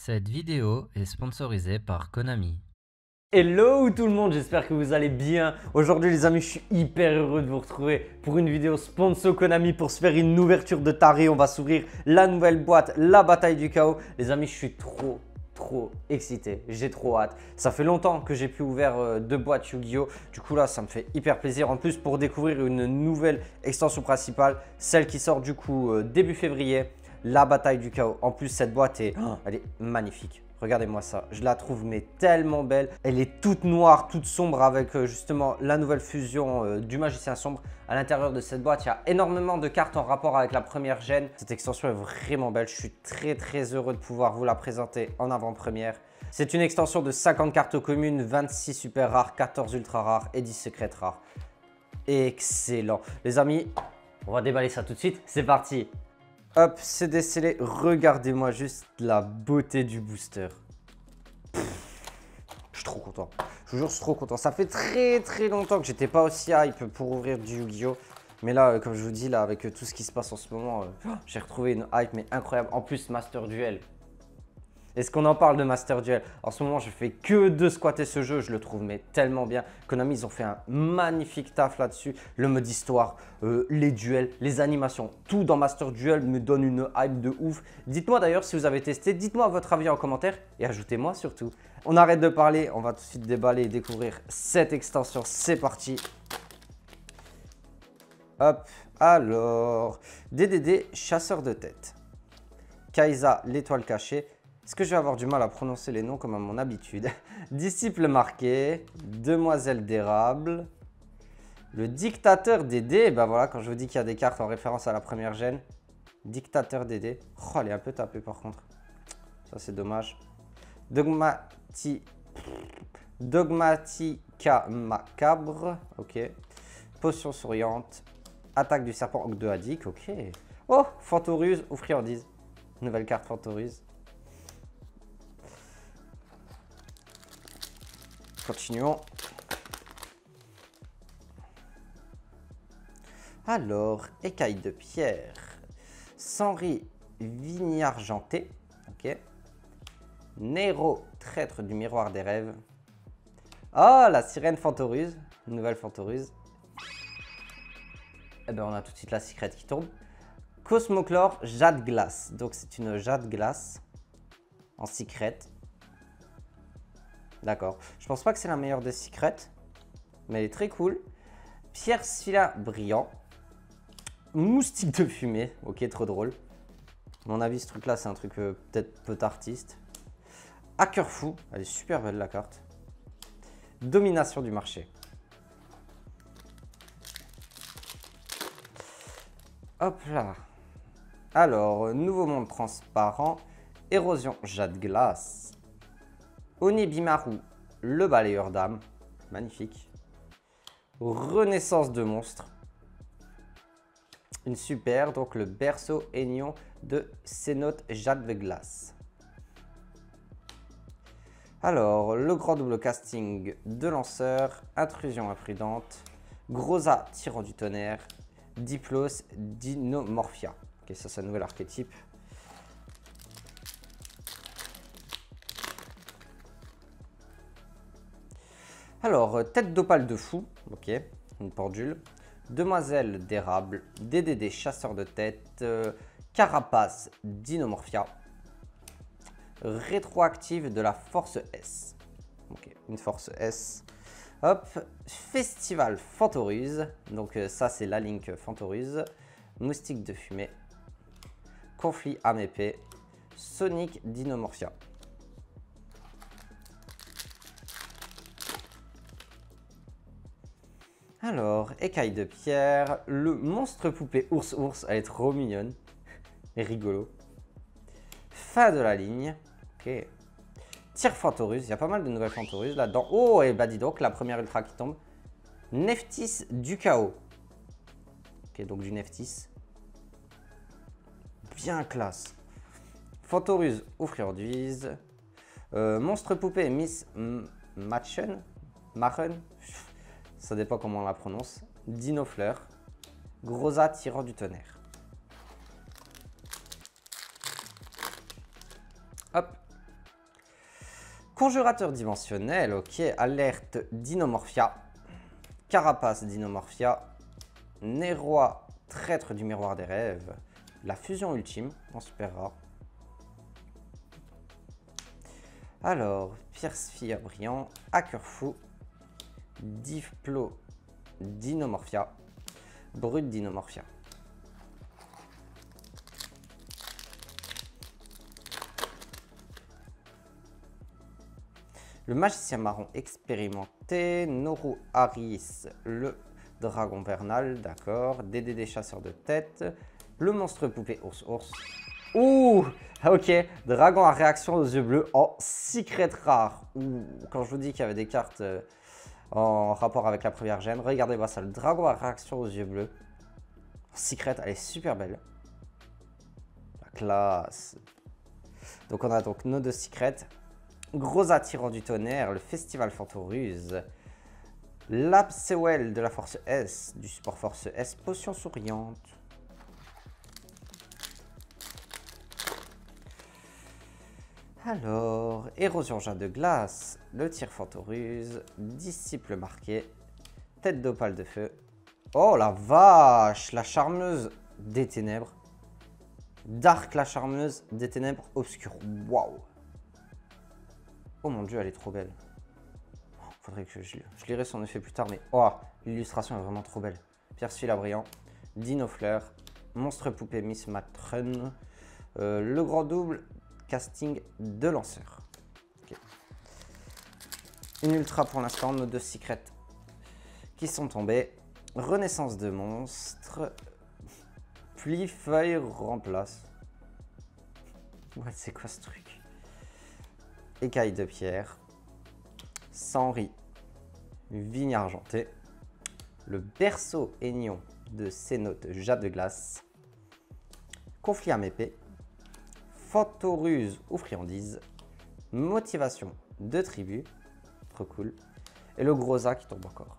Cette vidéo est sponsorisée par Konami. Hello tout le monde, j'espère que vous allez bien. Aujourd'hui les amis, je suis hyper heureux de vous retrouver pour une vidéo sponsor Konami pour se faire une ouverture de taré. On va s'ouvrir la nouvelle boîte, la bataille du chaos. Les amis, je suis trop excité, j'ai trop hâte. Ça fait longtemps que j'ai pu ouvrir deux boîtes Yu-Gi-Oh! Du coup là, ça me fait hyper plaisir. En plus, pour découvrir une nouvelle extension principale, celle qui sort du coup début février, la bataille du chaos. En plus, cette boîte elle est magnifique. Regardez-moi ça, je la trouve mais tellement belle. Elle est toute noire, toute sombre avec justement la nouvelle fusion du magicien sombre. À l'intérieur de cette boîte, il y a énormément de cartes en rapport avec la première gêne. Cette extension est vraiment belle. Je suis très heureux de pouvoir vous la présenter en avant-première. C'est une extension de 50 cartes communes, 26 super rares, 14 ultra rares et 10 secrètes rares. Excellent. Les amis, on va déballer ça tout de suite. C'est parti. Hop, c'est décellé. Regardez-moi juste la beauté du booster. Je suis trop content. Je vous jure, je suis trop content. Ça fait très longtemps que j'étais pas aussi hype pour ouvrir du Yu-Gi-Oh! Mais là, comme je vous dis, là, avec tout ce qui se passe en ce moment, j'ai retrouvé une hype mais incroyable. En plus, Master Duel. Est-ce qu'on en parle de Master Duel? En ce moment, je fais que de squatter ce jeu. Je le trouve mais tellement bien. Konami, ils ont fait un magnifique taf là-dessus. Le mode histoire, les duels, les animations. Tout dans Master Duel me donne une hype de ouf. Dites-moi d'ailleurs si vous avez testé. Dites-moi votre avis en commentaire et ajoutez-moi surtout. On arrête de parler. On va tout de suite déballer et découvrir cette extension. C'est parti. Hop. Alors, DDD, chasseur de tête. Kaisa, l'étoile cachée. Est-ce que je vais avoir du mal à prononcer les noms comme à mon habitude? Disciple marqué, demoiselle d'érable, le dictateur des dés. Ben voilà, quand je vous dis qu'il y a des cartes en référence à la première gêne. Dictateur des dés. Oh, elle est un peu tapée par contre. Ça, c'est dommage. Dogmatica macabre. Ok. Potion souriante. Attaque du serpent de Hadik. Ok. Oh, Fantoruse ou friandise. Nouvelle carte Fantoruse. Continuons. Alors, écaille de pierre. Sanri vigne-argenté. Ok. Nero, traître du miroir des rêves. Ah, la sirène Fantoruse. Nouvelle Fantoruse. Eh ben, on a tout de suite la secrète qui tombe. Cosmoclore, jade glace. Donc, c'est une jade glace en secrète. D'accord. Je pense pas que c'est la meilleure des secrets, mais elle est très cool. Pierre Sphila brillant. Moustique de fumée. Ok, trop drôle. À mon avis, ce truc-là, c'est un truc peut-être peu artiste. Hacker fou. Elle est super belle, la carte. Domination du marché. Hop là. Alors, nouveau monde transparent. Érosion jade glace. Onibimaru, le balayeur d'âme. Magnifique. Renaissance de monstre. Une super, donc le berceau aignon de Cénote Jade de glace. Alors, le grand double casting de lanceur. Intrusion imprudente. Grosa, tyran du tonnerre. Diplos, Dinomorphia. Ok, ça c'est un nouvel archétype. Alors, tête d'opale de fou, ok, une pendule. Demoiselle d'érable, DDD chasseur de tête, carapace Dinomorphia. Rétroactive de la force S. Ok, une force S. Hop, festival Fantoruse. Donc ça c'est la Link Fantoruse. Moustique de fumée. Conflit âme épée. Sonic Dinomorphia. Alors, écaille de pierre, le monstre poupée ours, elle est trop mignonne et rigolo. Fin de la ligne, ok. Tir Fantoruse, il y a pas mal de nouvelles Fantoruse là-dedans. Oh, et bah dis donc, la première ultra qui tombe. Neftis du chaos. Ok, donc du Neftis. Bien classe. Fantoruse ou friandise. Monstre poupée Miss Machen. Ça dépend comment on la prononce. Dinofleur. Grosa, tyran du tonnerre. Hop. Conjurateur dimensionnel, ok. Alerte Dinomorphia. Carapace Dinomorphia. Neroi, traître du miroir des rêves. La fusion ultime, en super rare. Alors, Pierce Fire brillant. Hacker fou. Diplo Dinomorphia. Brut Dinomorphia. Le magicien marron expérimenté, Noru Haris, le dragon vernal, d'accord. DDD chasseur de tête, le monstre poupée ours. Ouh, ok, dragon à réaction aux yeux bleus en secret rare. Ouh, quand je vous dis qu'il y avait des cartes en rapport avec la première gemme, regardez-moi ça, le dragon à réaction aux yeux bleus. Secret, elle est super belle. La classe. Donc on a donc nos deux secrets. Gros attirant du tonnerre, le festival Fantoruse, l'Absewell de la force S, du support force S, potion souriante. Alors, érosion jet de glace, le tir Fantoruse, disciple marqué, tête d'opale de feu. Oh la vache, la charmeuse des ténèbres. Dark la charmeuse des ténèbres obscures. Waouh. Oh mon dieu, elle est trop belle. Faudrait que je lirai son effet plus tard, mais oh, l'illustration est vraiment trop belle. Pierce fil à brillant, Dino Fleur, Monstre poupée Miss Matron, le grand double casting de lanceur. Okay. Une ultra pour l'instant, nos deux secrets qui sont tombés. Renaissance de monstre, pli feuille remplace. Ouais, c'est quoi ce truc? Écaille de pierre, Sanri, vigne argentée, le berceau aignon de Cénote Jade de glace, conflit à épée, Fantoruse ou friandise, motivation de tribu, trop cool, et le gros A qui tombe encore.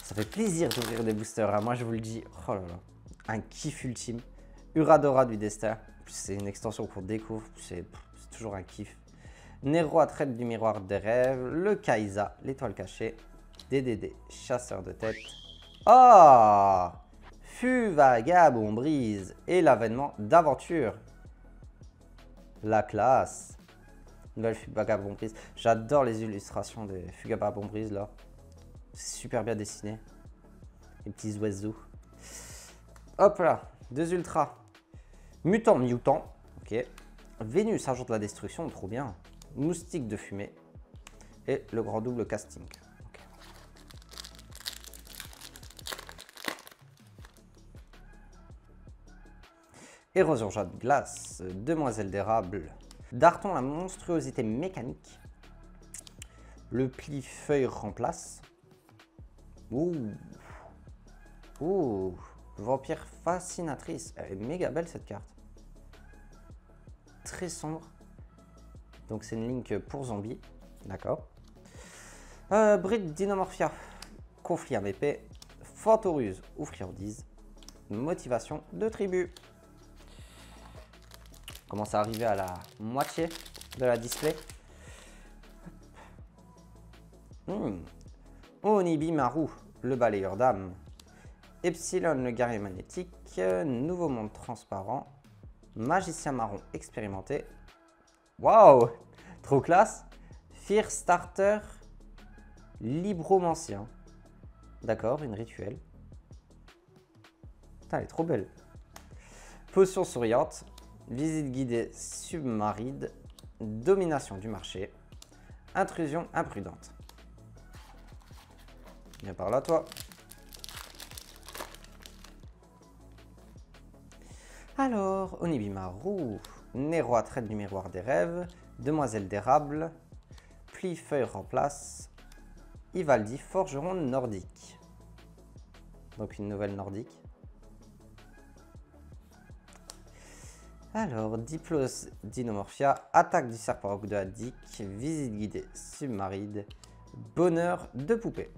Ça fait plaisir d'ouvrir des boosters, hein. Moi je vous le dis, oh là là, un kiff ultime. Uradora du destin. C'est une extension qu'on découvre, c'est toujours un kiff. Nero à traite du miroir des rêves, le Kaisa, l'étoile cachée, DDD, chasseur de tête. Ah, Fût vagabond brise et l'avènement d'aventure. La classe. Nouvelle Fût vagabond brise. J'adore les illustrations des Fût vagabond brise là. C'est super bien dessiné. Les petits oiseaux. Hop là, deux ultras. Mutant, ok. Vénus, agent de la destruction, trop bien. Moustique de fumée. Et le grand double casting. Okay. Érosion jet de glace, demoiselle d'érable. Darton, la monstruosité mécanique. Le pli feuille remplace. Ouh. Ouh. Vampire fascinatrice. Elle est méga belle cette carte. Très sombre. Donc c'est une ligne pour zombies. D'accord. Bride Dinomorphia. Conflit à épée. Fantoruse ou friandise. Motivation de tribu. On commence à arriver à la moitié de la display. Onibimaru, le balayeur d'âme. Epsilon, le guerrier magnétique. Nouveau monde transparent. Magicien marron expérimenté. Waouh, trop classe. Fear Starter, libromancien. D'accord, une rituelle. Putain, elle est trop belle. Potion souriante. Visite guidée submaride. Domination du marché. Intrusion imprudente. Viens par là, toi. Alors, Onibimaru, Nero à traite du miroir des rêves, Demoiselle d'érable, Pli feuille remplace, Ivaldi, forgeron nordique. Donc une nouvelle nordique. Alors, Diplos Dinomorphia, attaque du serpent à bout de Haddick, visite guidée submaride, bonheur de poupée.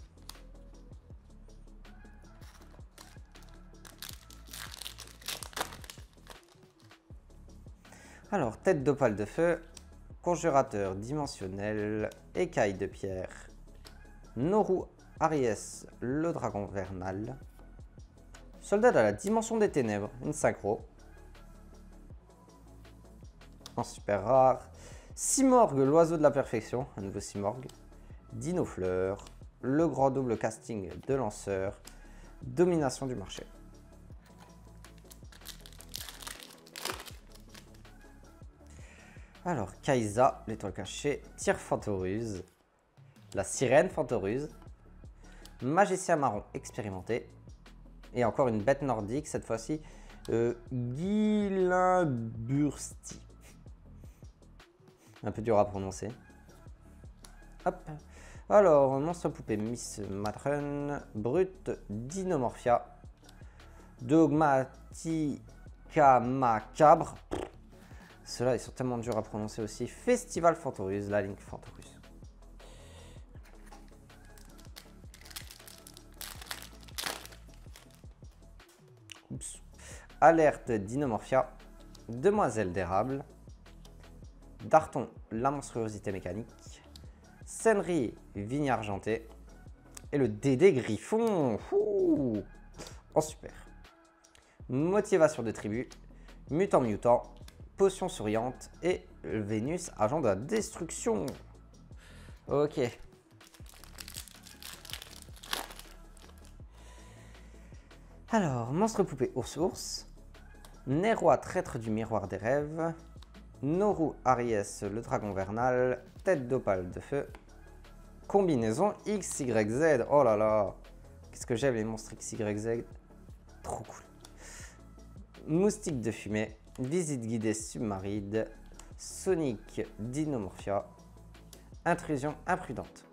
Alors, tête d'opale de feu, conjurateur dimensionnel, écaille de pierre, Noru Aries, le dragon vernal, soldat de la dimension des ténèbres, une synchro, en super rare, Simorgue, l'oiseau de la perfection, un nouveau Simorgue, Dino Fleur, le grand double casting de lanceur, domination du marché. Alors, Kaisa, l'étoile cachée, Tyr Fantoruse, la sirène Fantoruse, magicien marron expérimenté, et encore une bête nordique, cette fois-ci, Gilimbursti. Un peu dur à prononcer. Hop. Alors, monstre poupée Miss Matron, brut Dinomorphia, Dogmatica Macabre. Ceux-là, ils sont tellement durs à prononcer aussi. Festival Fantoruse, la Link Fantoruse. Oups. Alerte Dinomorphia, Demoiselle d'érable, Darton, la monstruosité mécanique, Senri, vigne argentée, et le Dédé Griffon. Ouh, en super. Motivation de tribu, mutant, potion souriante et Vénus, agent de la destruction. Ok. Alors, monstre poupée ours, Neroi, traître du miroir des rêves, Noru Aries, le dragon vernal, tête d'opale de feu, combinaison XYZ. Oh là là, qu'est-ce que j'aime les monstres XYZ, trop cool. Moustique de fumée, visite guidée submaride, Sonic Dinomorphia, intrusion imprudente.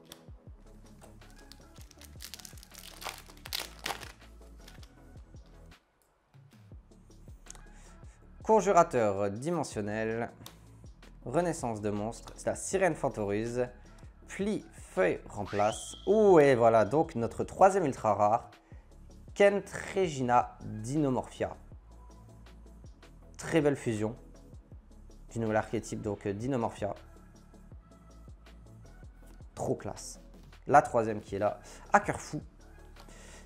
Conjurateur dimensionnel, renaissance de monstre, c'est la sirène Fantoruse, pli feuille remplace. Oh et voilà donc notre troisième ultra rare, Kent Regina Dinomorphia. Très belle fusion du nouvel archétype, donc Dinomorphia. Trop classe. La troisième qui est là, à cœur fou.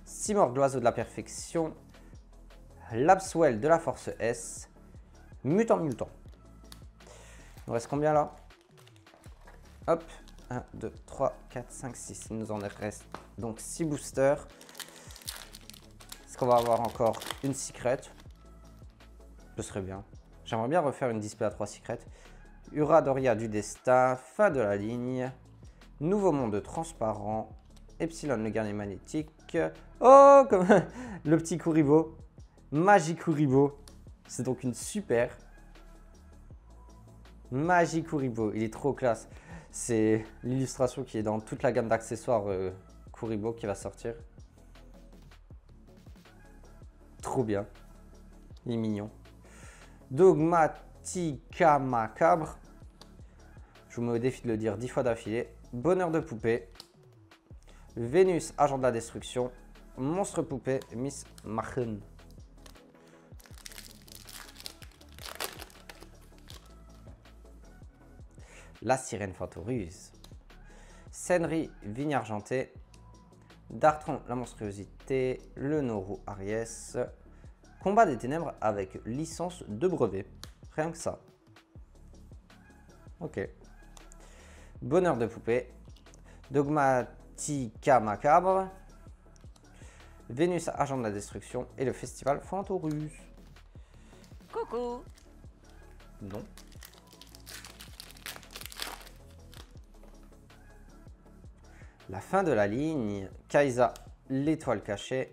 Simorgue, l'oiseau de la perfection, Lapswell de la force S, mutant. Il nous reste combien là? Hop, 1, 2, 3, 4, 5, 6. Il nous en reste donc 6 boosters. Est-ce qu'on va avoir encore une secret? Ce serait bien. J'aimerais bien refaire une display à 3 secrets. Uradoria du destin, fin de la ligne, nouveau monde transparent, Epsilon le guerrier magnétique. Oh, comme le petit Kuribo. Magikuribo. C'est donc une super. Magikuribo. Il est trop classe. C'est l'illustration qui est dans toute la gamme d'accessoires Kuribo qui va sortir. Trop bien. Il est mignon. Dogmatica Macabre. Je vous mets au défi de le dire 10 fois d'affilée. Bonheur de poupée. Vénus, agent de la destruction. Monstre poupée, Miss Machen. La sirène Fantoruse. Senri, vigne argentée. Dartron, la monstruosité. Le Noru Aries. Combat des ténèbres avec licence de brevet. Rien que ça. Ok. Bonheur de poupée. Dogmatica Macabre. Vénus, agent de la destruction. Et le festival Fantoruse. Coucou. Non. La fin de la ligne. Kaisa, l'étoile cachée.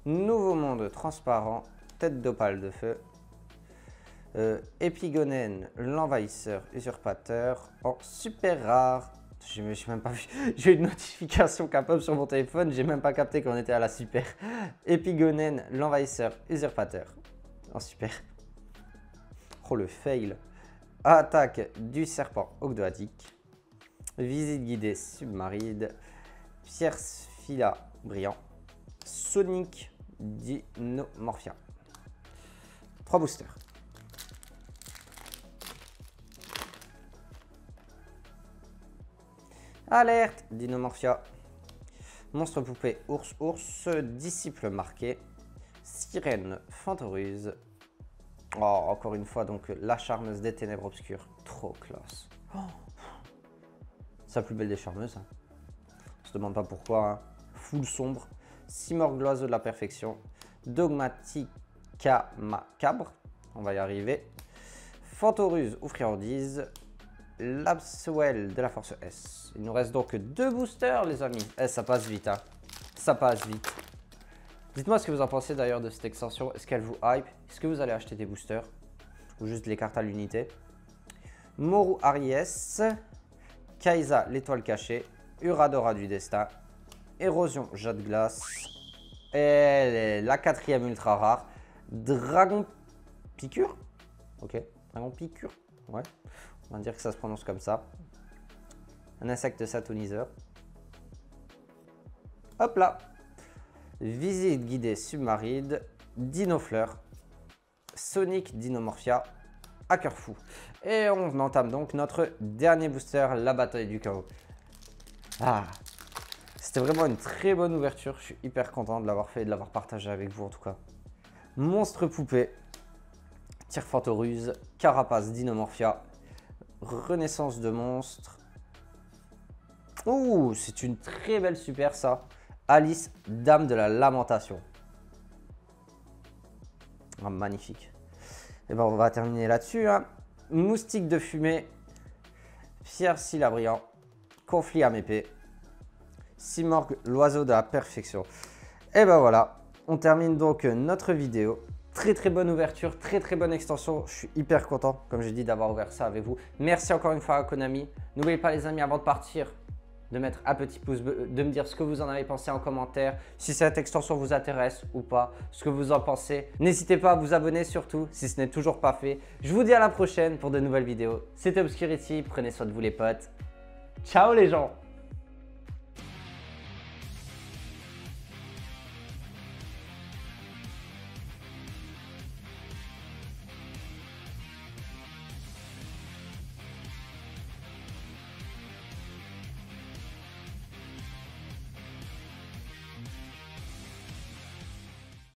Nouveau monde transparent. Tête d'opale de feu. Épigonène, l'envahisseur usurpateur. En super rare. J'ai même pas vu. J'ai une notification capable sur mon téléphone. J'ai même pas capté qu'on était à la super. Épigonène, l'envahisseur usurpateur. En super. Oh le fail. Attaque du serpent ogdoadique. Visite guidée submaride. Pierre Sphila brillant. Sonic Dinomorphia. 3 boosters. Alerte, Dinomorphia. Monstre poupée, ours, disciple marqué. Sirène, Fantoruse. Oh, encore une fois, donc la charmeuse des ténèbres obscures. Trop classe. Oh. C'est la plus belle des charmeuses. Hein. On se demande pas pourquoi. Hein. Full sombre. Simorgh, l'oiseau de la perfection. Dogmatica macabre. On va y arriver. Fantoruse ou friandise. Lapswell de la force S. Il nous reste donc 2 boosters, les amis. Ça passe vite. Hein. Ça passe vite. Dites-moi ce que vous en pensez d'ailleurs de cette extension. Est-ce qu'elle vous hype? Est-ce que vous allez acheter des boosters? Ou juste les cartes à l'unité? Moru Aries. Kaisa, l'étoile cachée. Uradora du destin. Érosion, jade glace. Et la 4e ultra rare. Dragon piqûre. Ok, dragon piqûre. Ouais, on va dire que ça se prononce comme ça. Un insecte satoniseur. Hop là. Visite guidée submarine, Dinofleur, Sonic Dinomorphia, Hacker Fou. Et on entame donc notre dernier booster, la bataille du chaos. Ah, c'était vraiment une très bonne ouverture. Je suis hyper content de l'avoir fait et de l'avoir partagé avec vous en tout cas. Monstre poupée, Tire Fantoruse, Carapace Dinomorphia, Renaissance de monstre. Ouh, c'est une très belle super ça. Alice, Dame de la Lamentation. Oh, magnifique. Et ben on va terminer là-dessus. Hein. Moustique de fumée, Fier Silabriant, Conflit à épée, Simorgh, l'oiseau de la perfection. Et ben voilà, on termine donc notre vidéo. Très bonne ouverture, très bonne extension. Je suis hyper content, comme j'ai dit, d'avoir ouvert ça avec vous. Merci encore une fois à Konami. N'oubliez pas les amis, avant de partir, de mettre un petit pouce bleu, de me dire ce que vous en avez pensé en commentaire, si cette extension vous intéresse ou pas, ce que vous en pensez. N'hésitez pas à vous abonner surtout, si ce n'est toujours pas fait. Je vous dis à la prochaine pour de nouvelles vidéos. C'était Obscurity, prenez soin de vous les potes. Ciao les gens!